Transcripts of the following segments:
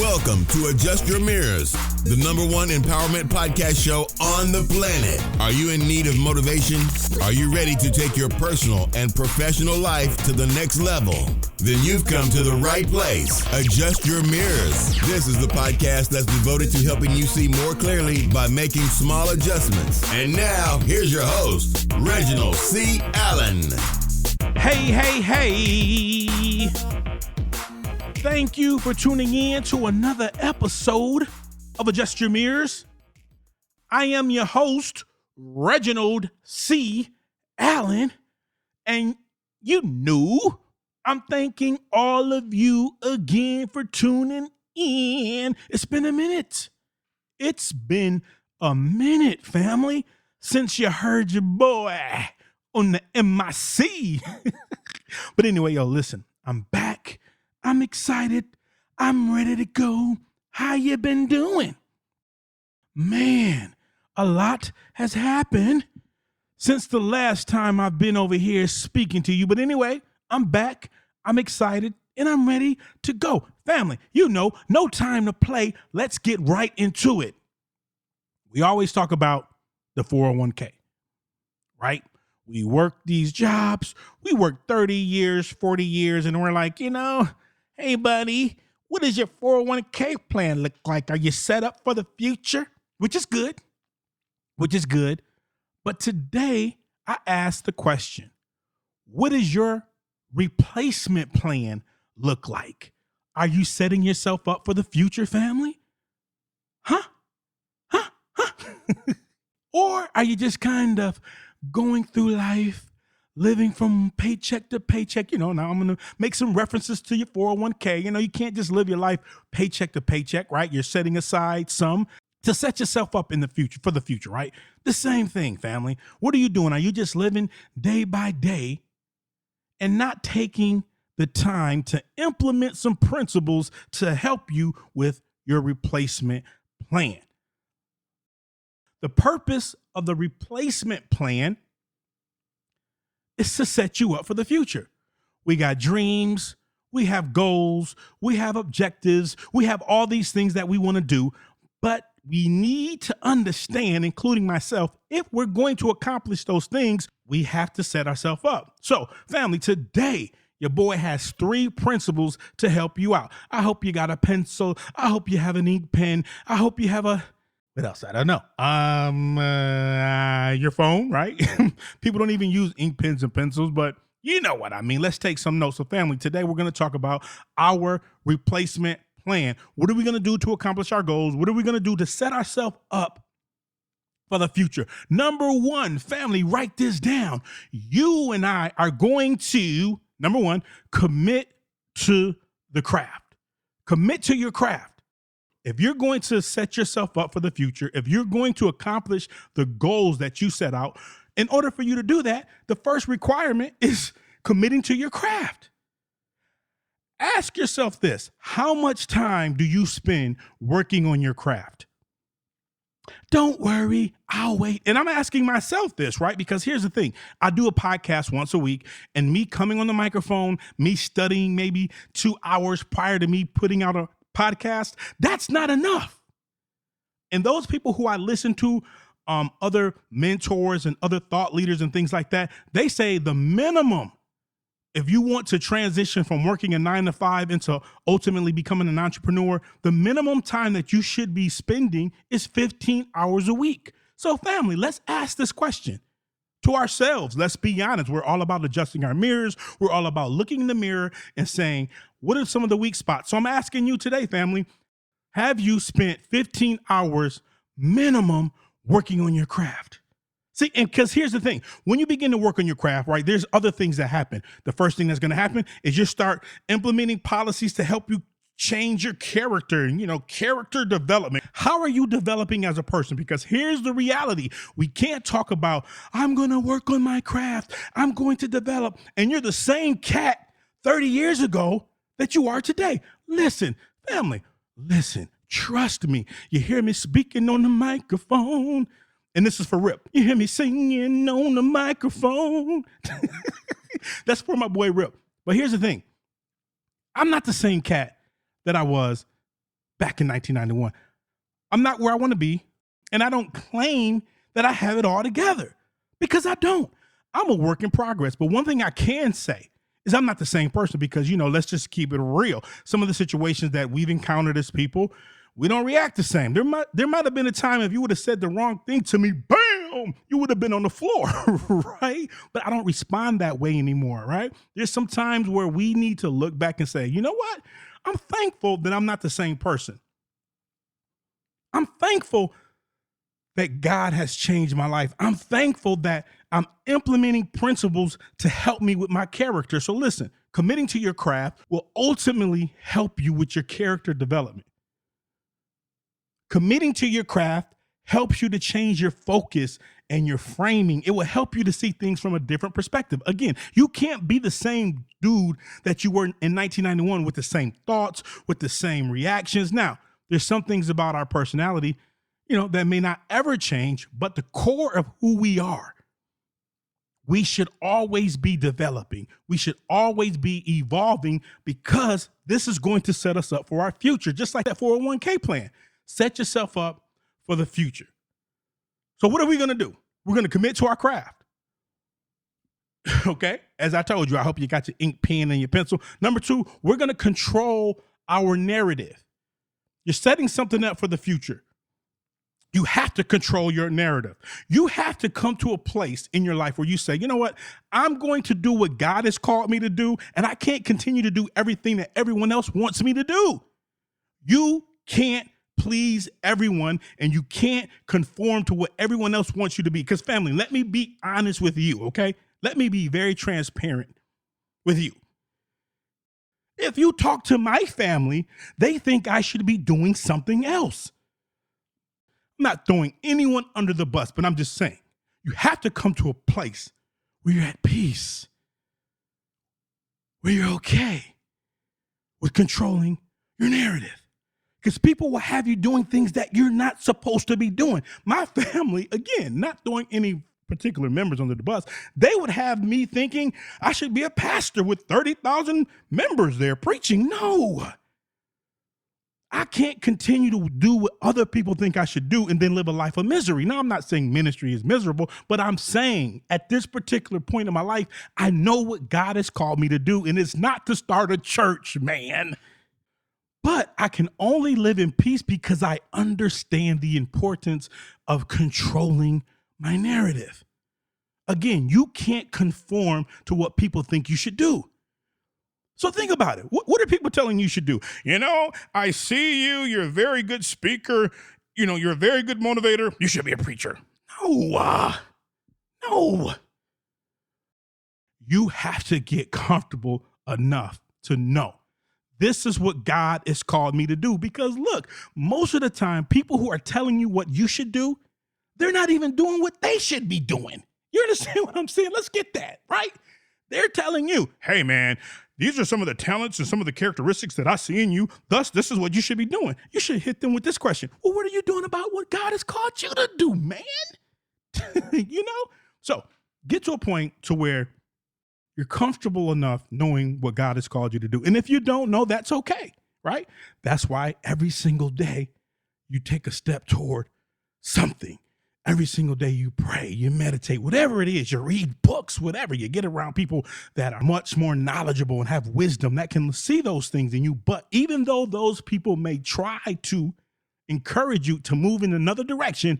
Welcome to Adjust Your Mirrors, the #1 empowerment podcast show on the planet. Are you in need of motivation? Are you ready to take your personal and professional life to the next level? Then you've come to the right place. Adjust Your Mirrors. This is the podcast that's devoted to helping you see more clearly by making small adjustments. And now, here's your host, Reginald C. Allen. Hey. Thank you for tuning in to another episode of Adjust Your Mirrors. I am your host, Reginald C. Allen, and I'm thanking all of you again for tuning in. It's been a minute. It's been a minute, family, since you heard your boy on the MIC. But anyway, listen, I'm back. I'm excited. I'm ready to go. How you been doing? Man, a lot has happened since the last time I've been over here speaking to you. But anyway, I'm back. I'm excited and I'm ready to go. Family, no time to play. Let's get right into it. We always talk about the 401k, right? We work these jobs. We work 30 years, 40 years, and we're like, hey, buddy, what does your 401k plan look like? Are you set up for the future? Which is good. But today, I asked the question, what does your replacement plan look like? Are you setting yourself up for the future, family? Huh? Or are you just kind of going through life, living from paycheck to paycheck? Now I'm going to make some references to your 401k. You can't just live your life paycheck to paycheck, right? You're setting aside some to set yourself up in the future, for the future, right? The same thing, family. What are you doing? Are you just living day by day and not taking the time to implement some principles to help you with your replacement plan? The purpose of the replacement plan is to set you up for the future. We got dreams, we have goals, we have objectives, we have all these things that we want to do, but we need to understand, including myself, if we're going to accomplish those things, we have to set ourselves up. So, family, today, your boy has 3 principles to help you out. I hope you got a pencil. I hope you have an ink pen. I hope you have what else? I don't know. Your phone, right? People don't even use ink pens and pencils, but you know what I mean. Let's take some notes. So family, today we're going to talk about our replacement plan. What are we going to do to accomplish our goals? What are we going to do to set ourselves up for the future? Number 1, family, write this down. You and I are going to, number 1, commit to the craft. Commit to your craft. If you're going to set yourself up for the future, if you're going to accomplish the goals that you set out, in order for you to do that, the first requirement is committing to your craft. Ask yourself this: how much time do you spend working on your craft? Don't worry, I'll wait. And I'm asking myself this, right? Because here's the thing. I do a podcast once a week, and me coming on the microphone, me studying maybe 2 hours prior to me putting out a podcast, that's not enough. And those people who I listen to, other mentors and other thought leaders and things like that, they say the minimum, if you want to transition from working a 9 to 5 into ultimately becoming an entrepreneur, the minimum time that you should be spending is 15 hours a week. So family, let's ask this question to ourselves. Let's be honest. We're all about adjusting our mirrors. We're all about looking in the mirror and saying, what are some of the weak spots? So I'm asking you today, family, have you spent 15 hours minimum working on your craft? See, and because here's the thing, when you begin to work on your craft, right, there's other things that happen. The first thing that's going to happen is you start implementing policies to help you change your character, character development. How are you developing as a person? Because here's the reality. We can't talk about, I'm going to work on my craft, I'm going to develop, and you're the same cat 30 years ago that you are today. Listen, family, listen, trust me. You hear me speaking on the microphone, and this is for Rip. You hear me singing on the microphone. That's for my boy Rip. But here's the thing. I'm not the same cat that I was back in 1991. I'm not where I want to be, and I don't claim that I have it all together because I don't. I'm a work in progress. But one thing I can say is I'm not the same person because, let's just keep it real. Some of the situations that we've encountered as people, we don't react the same. There might have been a time if you would have said the wrong thing to me, bam, you would have been on the floor, right? But I don't respond that way anymore, right? There's some times where we need to look back and say, you know what? I'm thankful that I'm not the same person. I'm thankful that God has changed my life. I'm thankful that I'm implementing principles to help me with my character. So listen, committing to your craft will ultimately help you with your character development. Committing to your craft helps you to change your focus and your framing. It will help you to see things from a different perspective. Again, you can't be the same dude that you were in 1991 with the same thoughts, with the same reactions. Now, there's some things about our personality, that may not ever change, but the core of who we are, we should always be developing. We should always be evolving because this is going to set us up for our future, just like that 401k plan. Set yourself up for the future. So what are we going to do? We're going to commit to our craft. Okay? As I told you, I hope you got your ink pen and your pencil. Number 2, we're going to control our narrative. You're setting something up for the future. You have to control your narrative. You have to come to a place in your life where you say, you know what? I'm going to do what God has called me to do, and I can't continue to do everything that everyone else wants me to do. You can't please everyone, and you can't conform to what everyone else wants you to be. Because family, let me be honest with you, okay? Let me be very transparent with you. If you talk to my family, they think I should be doing something else. I'm not throwing anyone under the bus, but I'm just saying, you have to come to a place where you're at peace, where you're okay with controlling your narrative. Because people will have you doing things that you're not supposed to be doing. My family, again, not throwing any particular members under the bus, they would have me thinking I should be a pastor with 30,000 members there preaching. No. I can't continue to do what other people think I should do and then live a life of misery. Now, I'm not saying ministry is miserable, but I'm saying at this particular point in my life, I know what God has called me to do, and it's not to start a church, man. But I can only live in peace because I understand the importance of controlling my narrative. Again, you can't conform to what people think you should do. So think about it. What are people telling you should do? I see you. You're a very good speaker. You're a very good motivator. You should be a preacher. No. You have to get comfortable enough to know this is what God has called me to do. Because look, most of the time, people who are telling you what you should do, they're not even doing what they should be doing. You understand what I'm saying? Let's get that, right? They're telling you, hey, man, these are some of the talents and some of the characteristics that I see in you. Thus, this is what you should be doing. You should hit them with this question. Well, what are you doing about what God has called you to do, man? So get to a point to where you're comfortable enough knowing what God has called you to do. And if you don't know, that's okay, right? That's why every single day you take a step toward something. Every single day you pray, you meditate, whatever it is, you read books, whatever, you get around people that are much more knowledgeable and have wisdom that can see those things in you. But even though those people may try to encourage you to move in another direction,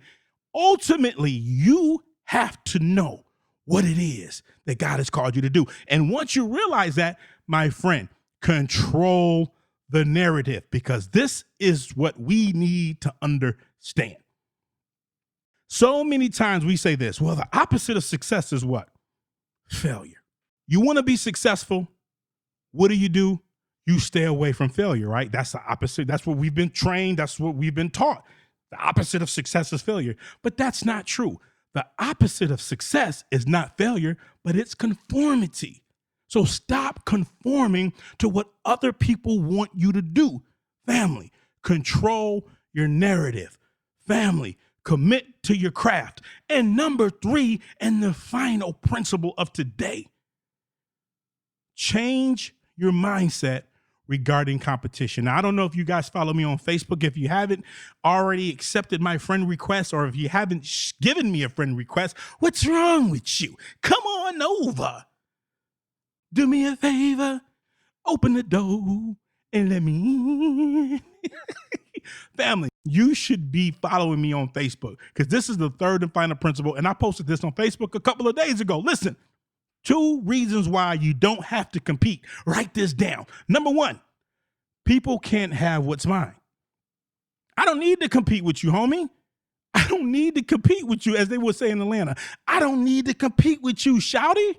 ultimately you have to know what it is that God has called you to do. And once you realize that, my friend, control the narrative, because this is what we need to understand. So many times we say this, well, the opposite of success is what? Failure. You want to be successful. What do? You stay away from failure, right? That's the opposite. That's what we've been trained. That's what we've been taught. The opposite of success is failure. But that's not true. The opposite of success is not failure, but it's conformity. So stop conforming to what other people want you to do. Family, control your narrative. Family, commit to your craft. And number 3, and the final principle of today, change your mindset regarding competition. Now, I don't know if you guys follow me on Facebook. If you haven't already accepted my friend request, or if you haven't given me a friend request, what's wrong with you? Come on over. Do me a favor. Open the door and let me in. Family, you should be following me on Facebook, because this is the third and final principle. And I posted this on Facebook a couple of days ago. Listen, 2 reasons why you don't have to compete. Write this down. Number 1, people can't have what's mine. I don't need to compete with you, homie. I don't need to compete with you, as they would say in Atlanta. I don't need to compete with you, shouty,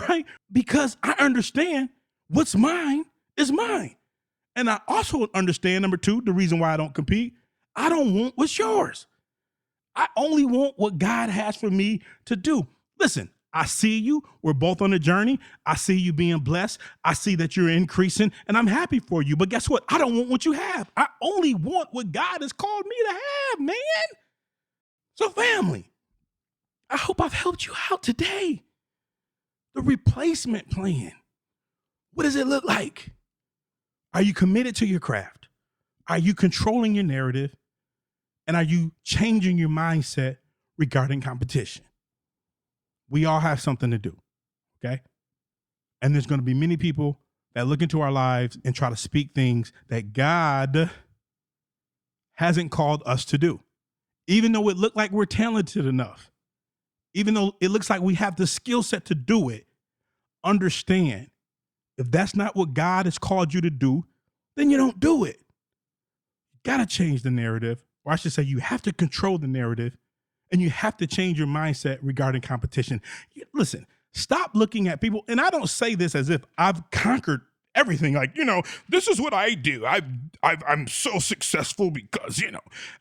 right? Because I understand what's mine is mine. And I also understand, number 2, the reason why I don't compete. I don't want what's yours. I only want what God has for me to do. Listen, I see you. We're both on a journey. I see you being blessed. I see that you're increasing, and I'm happy for you. But guess what? I don't want what you have. I only want what God has called me to have, man. So family, I hope I've helped you out today. The replacement plan. What does it look like? Are you committed to your craft? Are you controlling your narrative? And are you changing your mindset regarding competition? We all have something to do, okay? And there's going to be many people that look into our lives and try to speak things that God hasn't called us to do. Even though it looked like we're talented enough, even though it looks like we have the skill set to do it, understand, if that's not what God has called you to do, then you don't do it. You got to change the narrative, or I should say you have to control the narrative, and you have to change your mindset regarding competition. Listen, stop looking at people, and I don't say this as if I've conquered everything. Like, this is what I do. I'm so successful because,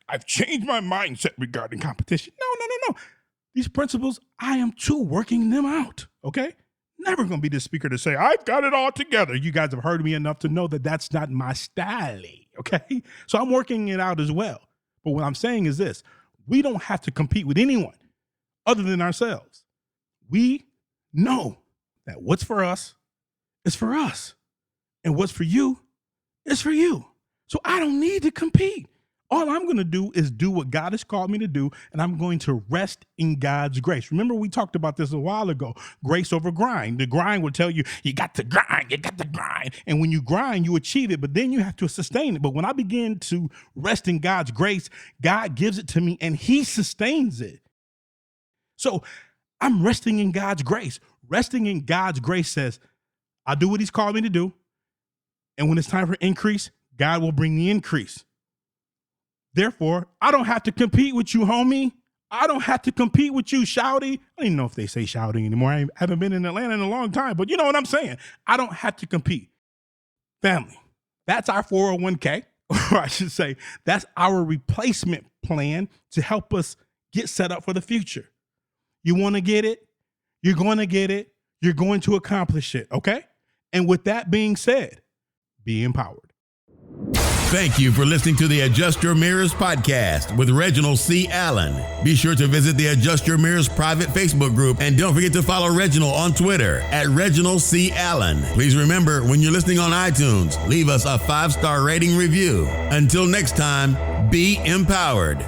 I've changed my mindset regarding competition. No. These principles, I am too working them out, okay? Never going to be the speaker to say, I've got it all together. You guys have heard me enough to know that that's not my style, okay? So I'm working it out as well. But what I'm saying is this: we don't have to compete with anyone other than ourselves. We know that what's for us is for us, and what's for you is for you. So I don't need to compete. All I'm going to do is do what God has called me to do, and I'm going to rest in God's grace. Remember, we talked about this a while ago, grace over grind. The grind will tell you, you got to grind. And when you grind, you achieve it, but then you have to sustain it. But when I begin to rest in God's grace, God gives it to me and he sustains it. So I'm resting in God's grace. Resting in God's grace says, I do what he's called me to do. And when it's time for increase, God will bring the increase. Therefore, I don't have to compete with you, homie. I don't have to compete with you, shouty. I don't even know if they say shouty anymore. I haven't been in Atlanta in a long time, but you know what I'm saying. I don't have to compete. Family, that's our 401k, or I should say, that's our replacement plan to help us get set up for the future. You want to get it? You're going to get it. You're going to accomplish it, okay? And with that being said, be empowered. Thank you for listening to the Adjust Your Mirrors podcast with Reginald C. Allen. Be sure to visit the Adjust Your Mirrors private Facebook group, and don't forget to follow Reginald on Twitter at Reginald C. Allen. Please remember, when you're listening on iTunes, leave us a 5-star rating review. Until next time, be empowered.